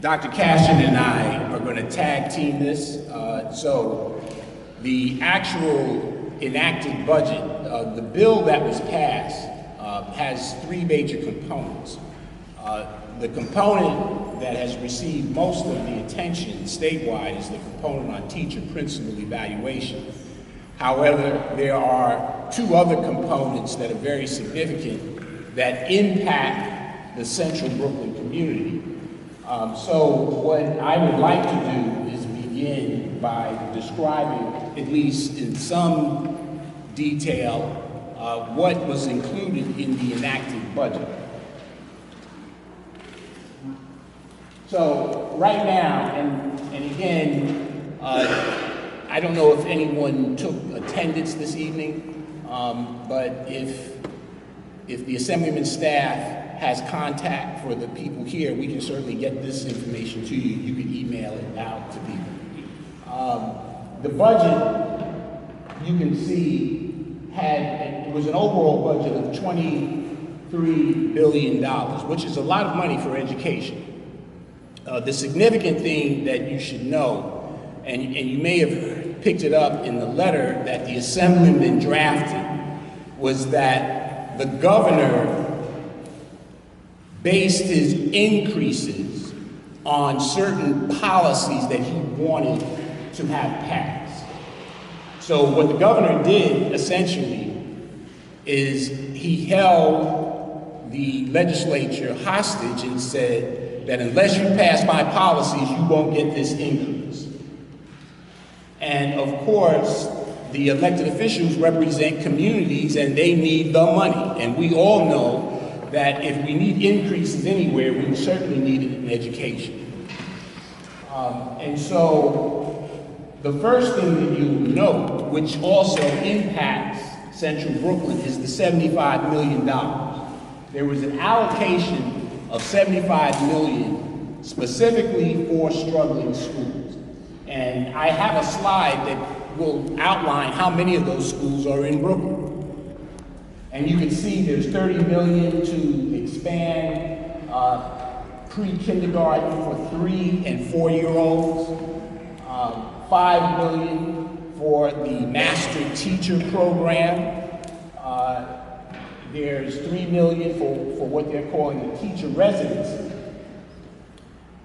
Dr. Cashin and I are going to tag team this. So the actual enacted budget, the bill that was passed has three major components. The component that has received most of the attention statewide is the component on teacher principal evaluation. However, there are two other components that are very significant that impact the central Brooklyn community. So what I would like to do is begin by describing, at least in some detail, what was included in the enacted budget. So right now, and again, I don't know if anyone took attendance this evening, but if the Assemblyman staff has contact for the people here, we can certainly get this information to you. You can email it out to people. The budget, you can see, it was an overall budget of $23 billion, which is a lot of money for education. The significant thing that you should know, and you may have picked it up in the letter that the Assemblyman drafted, was that the governor based his increases on certain policies that he wanted to have passed. So what the governor did, essentially, is he held the legislature hostage and said that unless you pass my policies, you won't get this increase. And of course, the elected officials represent communities and they need the money. And we all know that if we need increases anywhere, we certainly need it in education. And so the first thing that you know, which also impacts Central Brooklyn, is the $75 million. There was an allocation of $75 million specifically for struggling schools. And I have a slide that will outline how many of those schools are in Brooklyn. And you can see there's $30 million to expand pre-kindergarten for 3- and 4-year-olds, $5 million for the master teacher program. There's $3 million for what they're calling the teacher residency.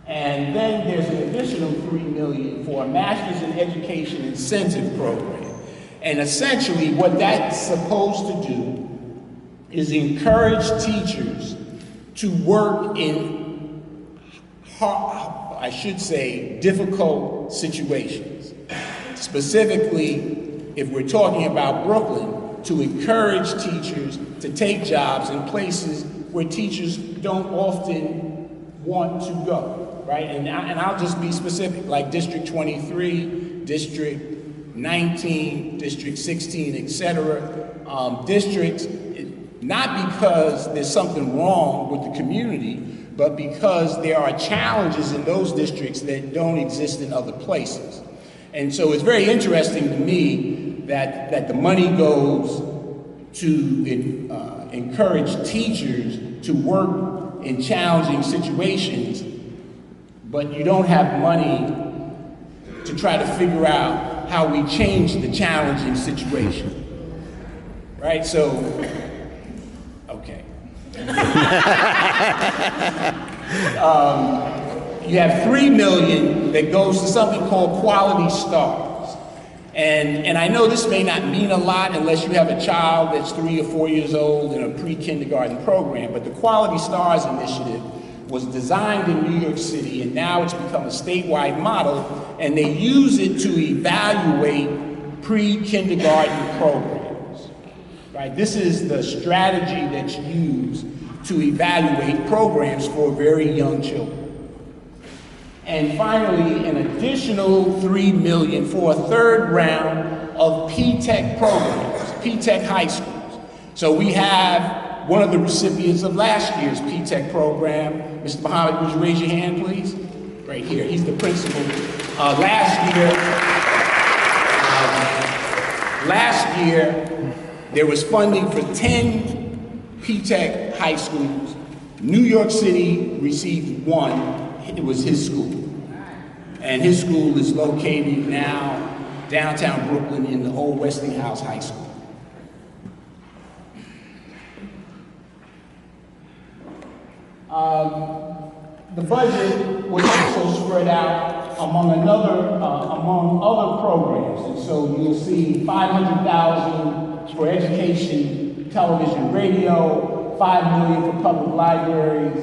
And then there's an additional $3 million for a Master's in Education incentive program. And essentially what that's supposed to do is encourage teachers to work in, I should say, difficult situations. Specifically, if we're talking about Brooklyn, to encourage teachers to take jobs in places where teachers don't often want to go, right? And I'll just be specific, like District 23, District 19, District 16, et cetera. Districts, not because there's something wrong with the community, but because there are challenges in those districts that don't exist in other places. And so it's very interesting to me that the money goes to encourage teachers to work in challenging situations, but you don't have money to try to figure out how we change the challenging situation, right? So, okay. You have $3 million that goes to something called Quality Stars. And I know this may not mean a lot unless you have a child that's 3 or 4 years old in a pre-kindergarten program, but the Quality Stars initiative was designed in New York City, and now it's become a statewide model, and they use it to evaluate pre-kindergarten programs, right? This is the strategy that's used to evaluate programs for very young children. And finally, an additional $3 million for a third round of P-TECH programs, P-TECH high schools. So we have one of the recipients of last year's P-TECH program. Mr. Muhammad, would you raise your hand, please? Right here, he's the principal. Last year, there was funding for 10 P-TECH high schools, New York City received one. It was his school. And his school is located now downtown Brooklyn in the old Westinghouse High School. The budget was also spread out among other programs, and so you'll see $500,000 for education, television, radio, $5 million for public libraries,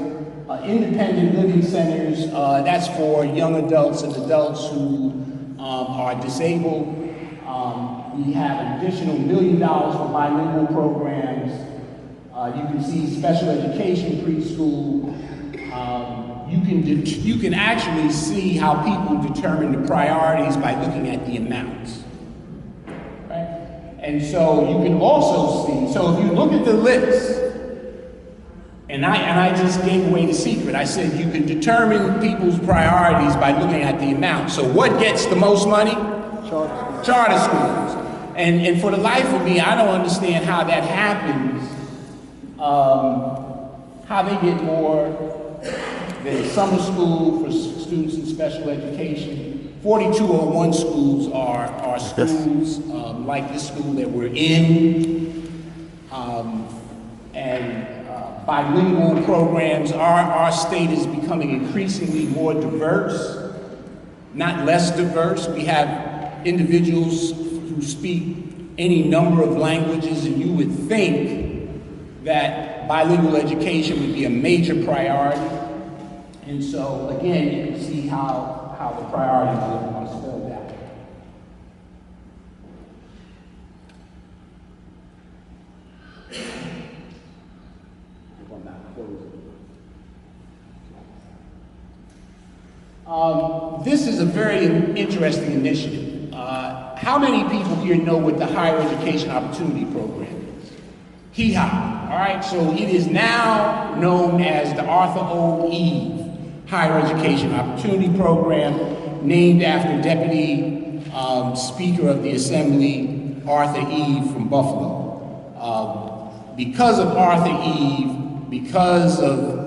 independent living centers. That's for young adults and adults who are disabled. We have an additional $1 million for bilingual programs. You can see special education preschool. You can actually see how people determine the priorities by looking at the amounts, right? And so you can also see, so if you look at the list, and I just gave away the secret. I said you can determine people's priorities by looking at the amount. So what gets the most money? Charter schools. And for the life of me, I don't understand how that happens, how they get more than summer school for students in special education. 4201 schools are schools like this school that we're in, bilingual programs. Our state is becoming increasingly more diverse, not less diverse. We have individuals who speak any number of languages, and you would think that bilingual education would be a major priority. And so, again, you can see how the priorities are spelled out. This is a very interesting initiative. How many people here know what the Higher Education Opportunity Program is? HEHA, all right? So it is now known as the Arthur O. Eve Higher Education Opportunity Program, named after Deputy Speaker of the Assembly, Arthur Eve from Buffalo. Because of Arthur Eve, because of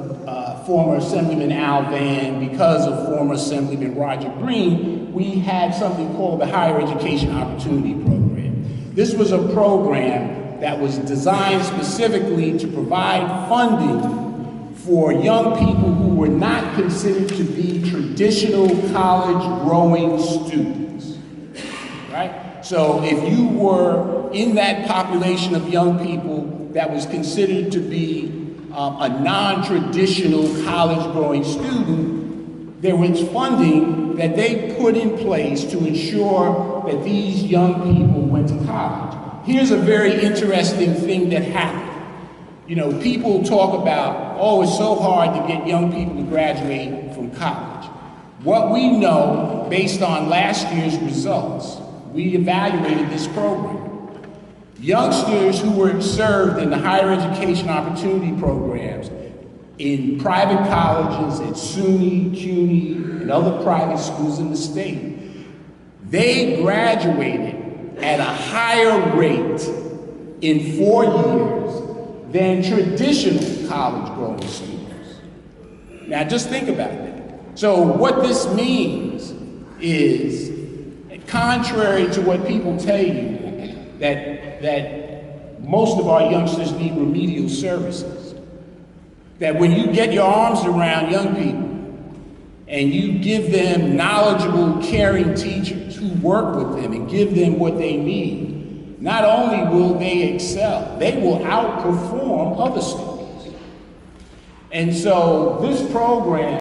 former Assemblyman Al Vann, because of former Assemblyman Roger Green, we had something called the Higher Education Opportunity Program. This was a program that was designed specifically to provide funding for young people who were not considered to be traditional college-going students, right? So if you were in that population of young people that was considered to be a non-traditional college-going student, there was funding that they put in place to ensure that these young people went to college. Here's a very interesting thing that happened. You know, people talk about, oh, it's so hard to get young people to graduate from college. What we know, based on last year's results, we evaluated this program. Youngsters who were served in the higher education opportunity programs in private colleges at SUNY, CUNY, and other private schools in the state, they graduated at a higher rate in 4 years than traditional college-going students. Now just think about that. So what this means is, contrary to what people tell you, that most of our youngsters need remedial services, that when you get your arms around young people and you give them knowledgeable, caring teachers who work with them and give them what they need, not only will they excel, they will outperform other students. And so this program